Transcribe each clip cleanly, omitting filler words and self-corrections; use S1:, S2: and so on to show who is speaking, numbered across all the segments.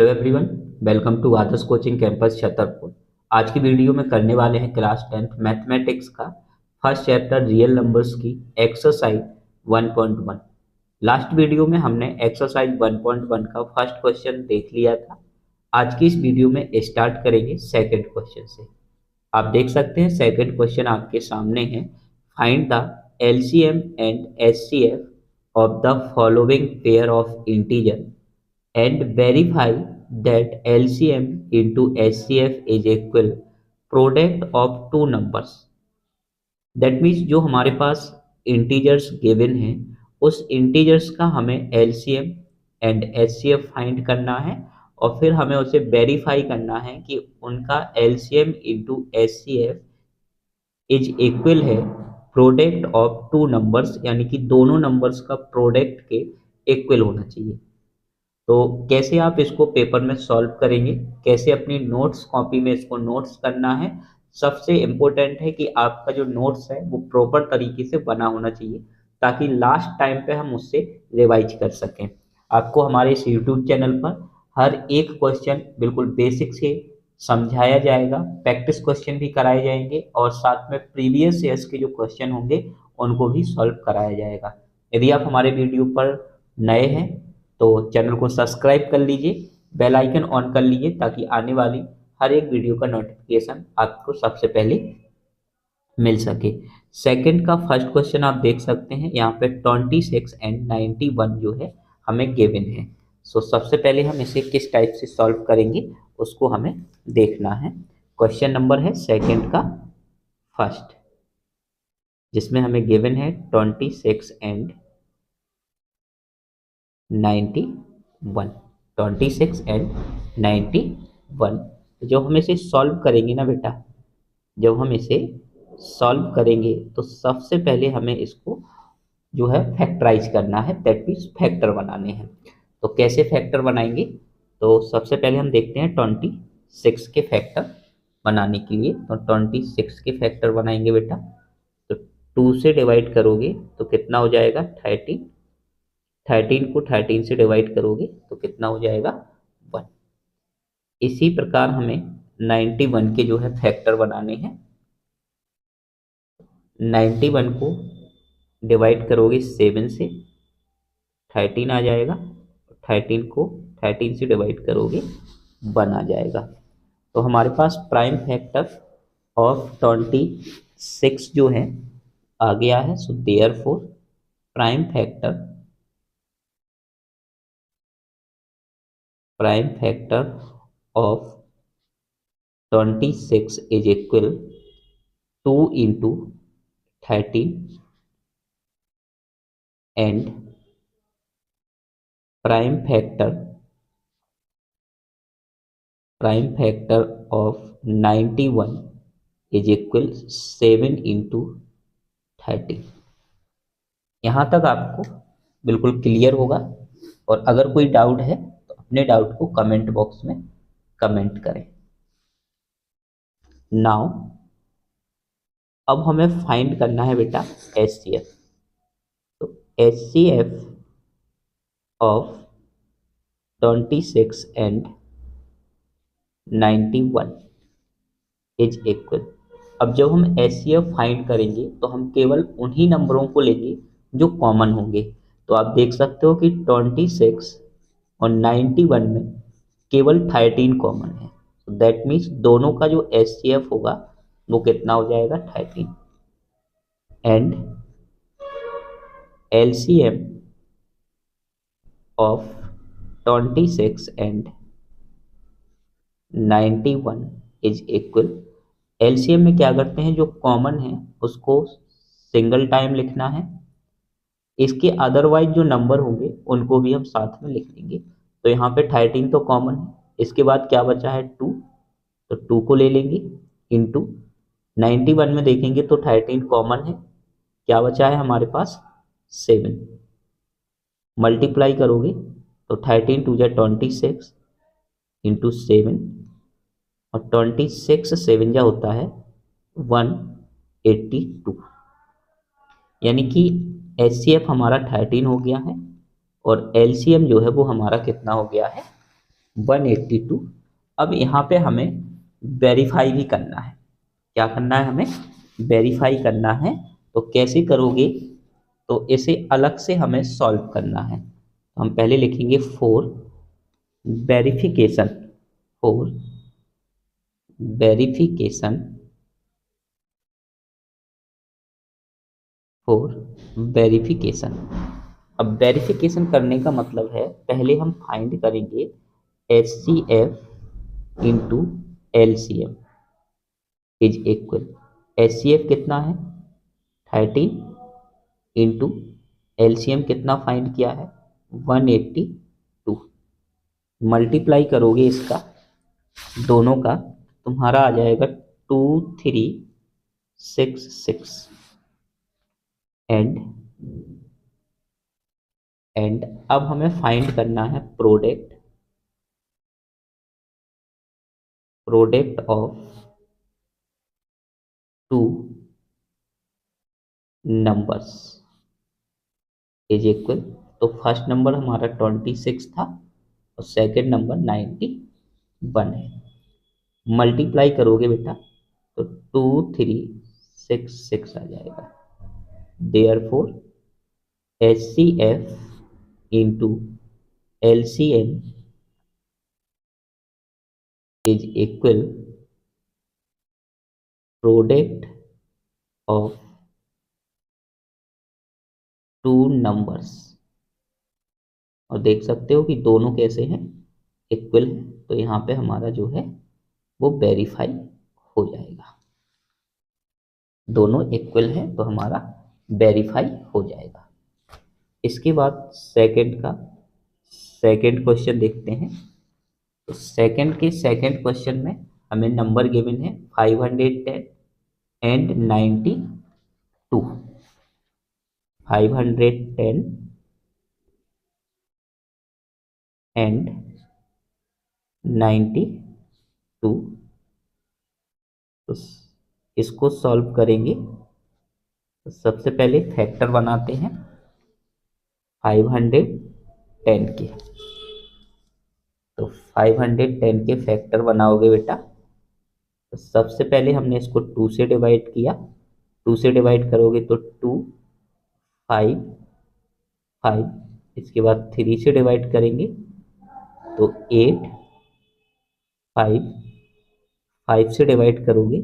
S1: Hello everyone, welcome to Adarsh coaching campus Chhatarpur. आज की video में करने वाले हैं क्लास 10th मैथमेटिक्स का फर्स्ट चैप्टर रियल नंबर्स की एक्सरसाइज 1.1। लास्ट वीडियो में हमने एक्सरसाइज 1.1 का फर्स्ट क्वेश्चन देख लिया था। आज की इस वीडियो में स्टार्ट करेंगे सेकंड क्वेश्चन से। आप देख सकते हैं सेकंड क्वेश्चन आपके सामने है। Find the LCM and HCF of the following pair of integer and verify that LCM into HCF is equal product of two numbers। That means जो हमारे पास इंटीजर्स गिवन हैं उस इंटीजर्स का हमें LCM एंड HCF फाइंड करना है और फिर हमें उसे वेरीफाई करना है कि उनका LCM into HCF is equal है प्रोडक्ट ऑफ टू नंबर्स, यानी कि दोनों नंबर्स का प्रोडक्ट के इक्वल होना चाहिए। तो कैसे आप इसको पेपर में सॉल्व करेंगे, कैसे अपनी नोट्स कॉपी में इसको नोट्स करना है। सबसे इम्पोर्टेंट है कि आपका जो नोट्स है वो प्रॉपर तरीके से बना होना चाहिए ताकि लास्ट टाइम पे हम उससे रिवाइज कर सकें। आपको हमारे इस यूट्यूब चैनल पर हर एक क्वेश्चन बिल्कुल बेसिक से समझाया जाएगा, प्रैक्टिस क्वेश्चन भी कराए जाएंगे और साथ में प्रीवियस ईयर्स के जो क्वेश्चन होंगे उनको भी सॉल्व कराया जाएगा। यदि आप हमारे वीडियो पर नए हैं तो चैनल को सब्सक्राइब कर लीजिए, बेल आइकन ऑन कर लीजिए ताकि आने वाली हर एक वीडियो का नोटिफिकेशन आपको सबसे पहले मिल सके। सेकंड का फर्स्ट क्वेश्चन आप देख सकते हैं, यहाँ पे 26 एंड 91 जो है हमें गिवन है। सो सबसे पहले हम इसे किस टाइप से सॉल्व करेंगे उसको हमें देखना है। क्वेश्चन नंबर है सेकंड का फर्स्ट, जिसमें हमें गिवन है 26 एंड 91, 26 एंड 91। जब हम इसे सॉल्व करेंगे ना बेटा, जब हम इसे सॉल्व करेंगे तो सबसे पहले हमें इसको जो है फैक्टराइज करना है, दैट मीन्स फैक्टर बनाने हैं। तो कैसे फैक्टर बनाएंगे, तो सबसे पहले हम देखते हैं 26 के फैक्टर बनाने के लिए। तो 26 के फैक्टर बनाएंगे बेटा, तो 2 से डिवाइड करोगे तो कितना हो जाएगा 13, 13 को 13 से डिवाइड करोगे तो कितना हो जाएगा 1। इसी प्रकार हमें 91 के जो है फैक्टर बनाने हैं। 91 को डिवाइड करोगे 7 से 13 आ जाएगा, 13 को 13 से डिवाइड करोगे 1 आ जाएगा। तो हमारे पास प्राइम फैक्टर ऑफ 26 जो है आ गया है। So therefore prime factor of 26 is equal 2 into 13 and prime factor of 91 is equal 7 into 30। यहाँ तक आपको बिल्कुल क्लियर होगा और अगर कोई डाउट है तो अपने डाउट को कमेंट बॉक्स में कमेंट करें। नाउ अब हमें फाइंड करना है बेटा HCF। तो HCF of 26 and 91 is equal. अब जब हम HCF फाइंड करेंगे तो हम केवल उन्हीं नंबरों को लेंगे जो कॉमन होंगे। तो आप देख सकते हो कि 26 और 91 में केवल 13 कॉमन है। तो दैट मीन्स दोनों का जो HCF होगा वो कितना हो जाएगा 13। And LCM of 26 and 91 is equal. LCM में क्या करते हैं, जो कॉमन है उसको सिंगल टाइम लिखना है, इसके अदरवाइज जो नंबर होंगे उनको भी हम साथ में लिख लेंगे। तो यहाँ पे 13 तो कॉमन है, इसके बाद क्या बचा है 2, तो 2 को ले लेंगे इंटू 91 में देखेंगे तो 13 कॉमन है, क्या बचा है हमारे पास 7। मल्टीप्लाई करोगे तो 13 टू जा 26 इंटू 7 और 26 7 जा होता है 182। यानी कि HCF हमारा 13 हो गया है और LCM जो है वो हमारा कितना हो गया है 182। अब यहाँ पे हमें वेरीफाई भी करना है। क्या करना है हमें? वेरीफाई करना है। तो कैसे करोगे? तो इसे अलग से हमें सॉल्व करना है। तो हम पहले लिखेंगे for verification, for verification, for verification. अब वेरिफिकेशन करने का मतलब है पहले हम फाइंड करेंगे H C F into L C M is equal, H C F कितना है 13 इंटू एल सी एम कितना फाइंड किया है 182। मल्टीप्लाई करोगे इसका दोनों का, तुम्हारा आ जाएगा 2366। एंड अब हमें फाइंड करना है product of two numbers is equal. तो फर्स्ट नंबर हमारा 26 था और सेकंड नंबर 91 है। मल्टीप्लाई करोगे बेटा तो 2366 आ जाएगा। Therefore H C F into L C M is equal product of two numbers. और देख सकते हो कि दोनों कैसे हैं, इक्वल है। तो यहाँ पे हमारा जो है वो वेरीफाई हो जाएगा। दोनों इक्वल है तो हमारा वेरीफाई हो जाएगा। इसके बाद सेकंड क्वेश्चन देखते हैं। तो सेकंड क्वेश्चन में हमें नंबर गिवन है 510 एंड 92। 510 एंड 92। तो इसको सॉल्व करेंगे। तो सबसे पहले फैक्टर बनाते हैं 510 के। तो 510 के फैक्टर बनाओगे बेटा, तो सबसे पहले हमने इसको 2 से डिवाइड किया। 2 से डिवाइड करोगे तो 2 5 5। इसके बाद 3 से डिवाइड करेंगे तो 8 5। 5 से डिवाइड करोगे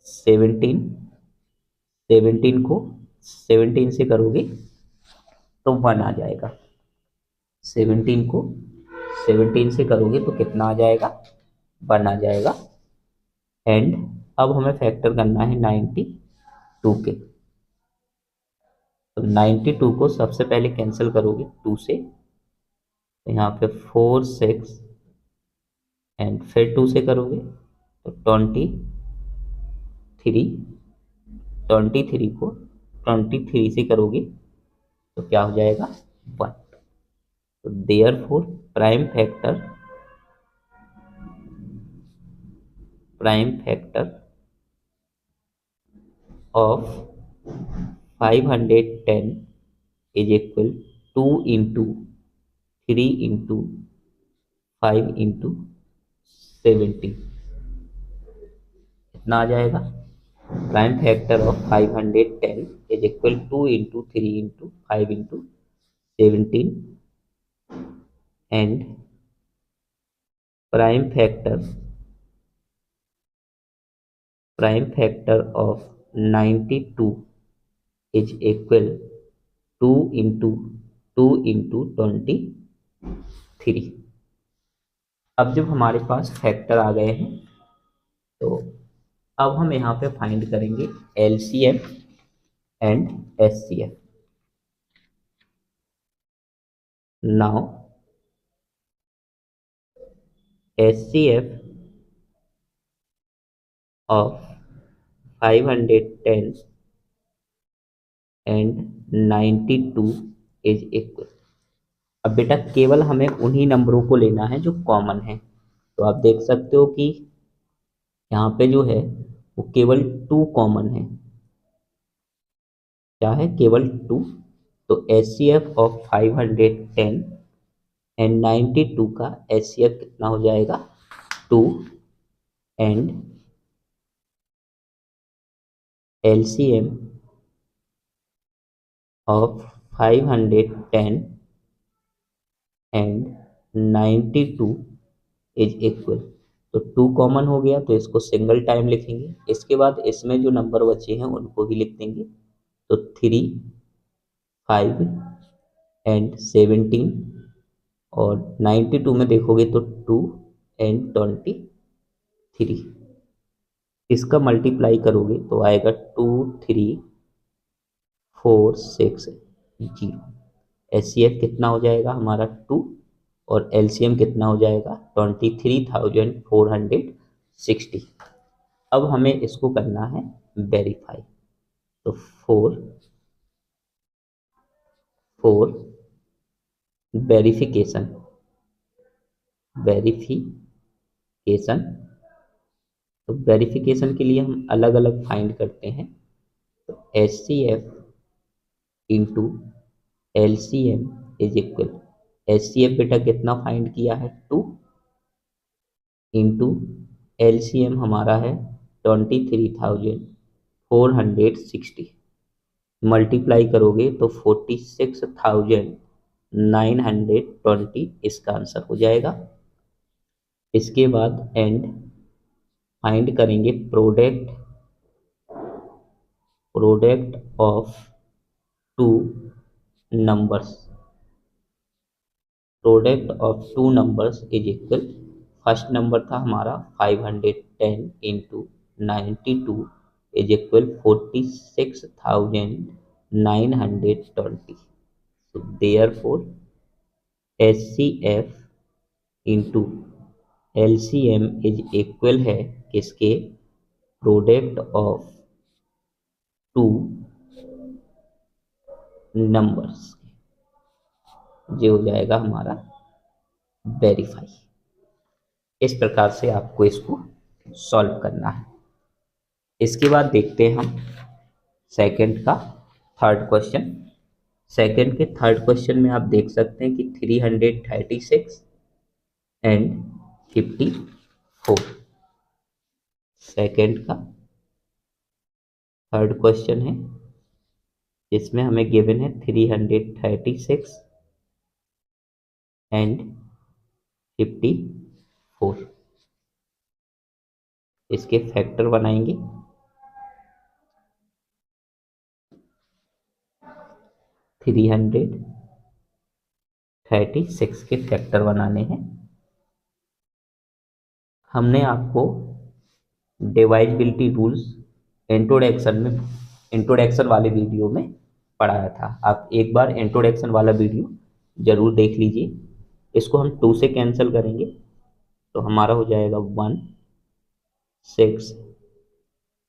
S1: 17। 17 को 17 से करोगे तो 1 आ जाएगा। 17 को 17 से करोगे तो कितना आ जाएगा 1 आ जाएगा। एंड अब हमें फैक्टर करना है 92 के। तो 92 को सबसे पहले कैंसिल करोगे 2 से, तो यहाँ पे 4 6 एंड फिर 2 से करोगे तो 23 को 23 से करोगे तो क्या हो जाएगा 1। तो therefore prime factor of 510 is equal 2 into 3 into 5 into 70। कितना आ जाएगा? Prime factor of 510 is equal 2 into 3 into 5 into 17। And prime factor of 92 is equal 2 into 23। अब जब हमारे पास फैक्टर आ गए हैं तो अब हम यहाँ पे फाइंड करेंगे LCM and HCF. Now HCF of 510 and 92 is equal. अब बेटा केवल हमें उन्हीं नंबरों को लेना है जो कॉमन है। तो आप देख सकते हो कि यहाँ पे जो है वो केवल 2 कॉमन है। क्या है? केवल 2। तो एचसीएफ ऑफ 510 एंड 92 का HCF कितना हो जाएगा 2 and LCM of 510 and 92 is equal. तो 2 कॉमन हो गया तो इसको सिंगल टाइम लिखेंगे, इसके बाद इसमें जो नंबर बचे हैं उनको भी लिख देंगे। तो 3 5 एंड 17 और 92 में देखोगे तो 2 एंड 23, इसका मल्टीप्लाई करोगे तो आएगा 2 3 4 6 0। HCF कितना हो जाएगा हमारा 2 और LCM कितना हो जाएगा 23,460। अब हमें इसको करना है वेरीफाई। तो 4 4 वेरिफिकेशन वेरिफिकेशन तो वेरिफिकेशन के लिए हम अलग अलग फाइंड करते हैं। तो HCF into LCM is equal, HCF बेटा कितना फाइंड किया है 2 इंटू LCM हमारा है 23,460, मल्टीप्लाई करोगे तो 46,920 इसका आंसर हो जाएगा। इसके बाद एंड फाइंड करेंगे product of two numbers, product of two numbers is equal, first number था हमारा 510 into 92 is equal 46,920। so therefore HCF into LCM is equal है किसके, प्रोडक्ट ऑफ टू नंबर्स, ये हो जाएगा हमारा वेरीफाई। इस प्रकार से आपको इसको सॉल्व करना है। इसके बाद देखते हैं हम सेकंड का थर्ड क्वेश्चन। सेकंड के थर्ड क्वेश्चन में आप देख सकते हैं कि 336 एंड 54, सेकंड का थर्ड क्वेश्चन है जिसमें हमें गिवन है 336 एंड 54, इसके फैक्टर बनाएंगे। 336 के फैक्टर बनाने हैं। हमने आपको डिवाइजिबिलिटी रूल्स इंट्रोडक्शन वाले वीडियो में पढ़ाया था। आप एक बार इंट्रोडक्शन वाला वीडियो जरूर देख लीजिए। इसको हम 2 से कैंसिल करेंगे तो हमारा हो जाएगा 1 6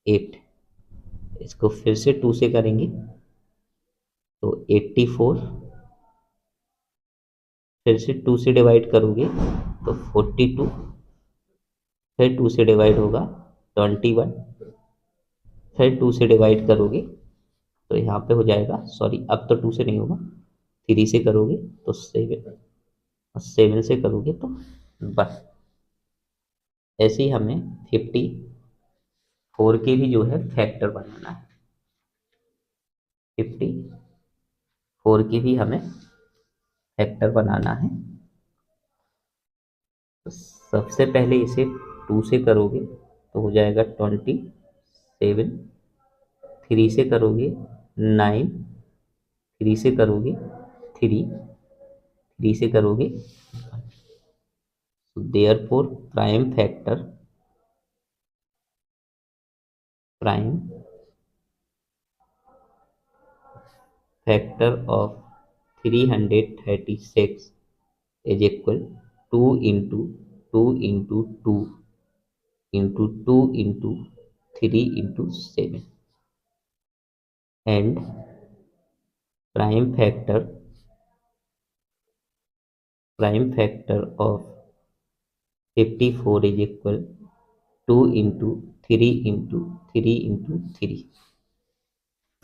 S1: 8, इसको फिर से 2 से करेंगे तो 84, फिर से 2 से डिवाइड करोगे तो 42, फिर 2 से डिवाइड होगा 21, फिर 2 से डिवाइड करोगे तो यहाँ पे हो जाएगा, सॉरी अब तो 2 से नहीं होगा, 3 से करोगे तो 7, 7 से करोगे तो 1। ऐसे ही हमें 54 के भी जो है फैक्टर बनाना है। 54 की भी हमें फैक्टर बनाना है। तो सबसे पहले इसे 2 से करोगे तो हो जाएगा 27, 3 से करोगे 9, 3 से करोगे 3, 3 से करोगे। so therefore prime factor of 336 is equal 2 into 2 into 2 into 2 into 3 into 7 and prime factor of 54 is equal 2 into 3 into 3 into 3।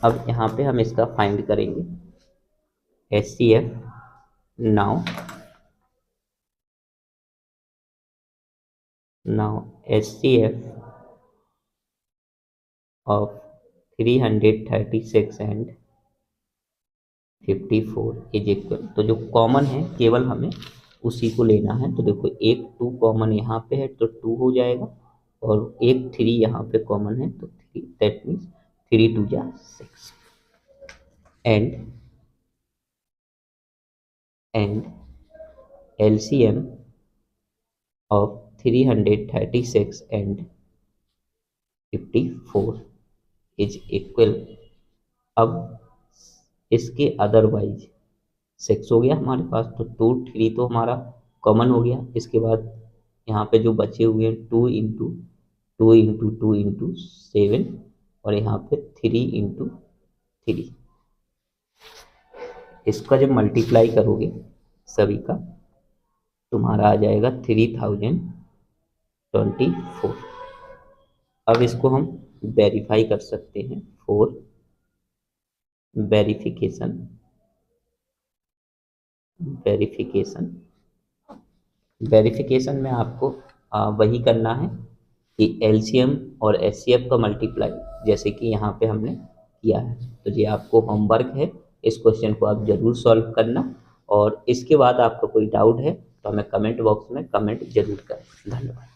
S1: अब यहाँ पे हम इसका फाइंड करेंगे HCF। Now now HCF of 336 and 54 is equal, तो जो कॉमन है केवल हमें उसी को लेना है। तो देखो एक 2 कॉमन यहाँ पे है तो 2 हो जाएगा, और एक 3 यहाँ पे कॉमन है तो 3, दैट मीन्स 3 2 जा 6। And LCM of 336 and 54 is equal. अब इसके अदरवाइज 6 हो गया हमारे पास, तो 2 3 तो हमारा कॉमन हो गया। इसके बाद यहाँ पे जो बचे हुए हैं 2 इंटू 2 इंटू 2 इंटू 7, और यहाँ पे 3 इंटू 3। इसका जब मल्टीप्लाई करोगे सभी का, तुम्हारा आ जाएगा 3024। अब इसको हम वेरीफाई कर सकते हैं फॉर वेरिफिकेशन। वेरिफिकेशन में आपको वही करना है कि LCM और HCF का मल्टीप्लाई, जैसे कि यहाँ पे हमने किया है। तो ये आपको होमवर्क है, इस क्वेश्चन को आप जरूर सॉल्व करना, और इसके बाद आपका कोई डाउट है तो हमें कमेंट बॉक्स में कमेंट जरूर करें। धन्यवाद।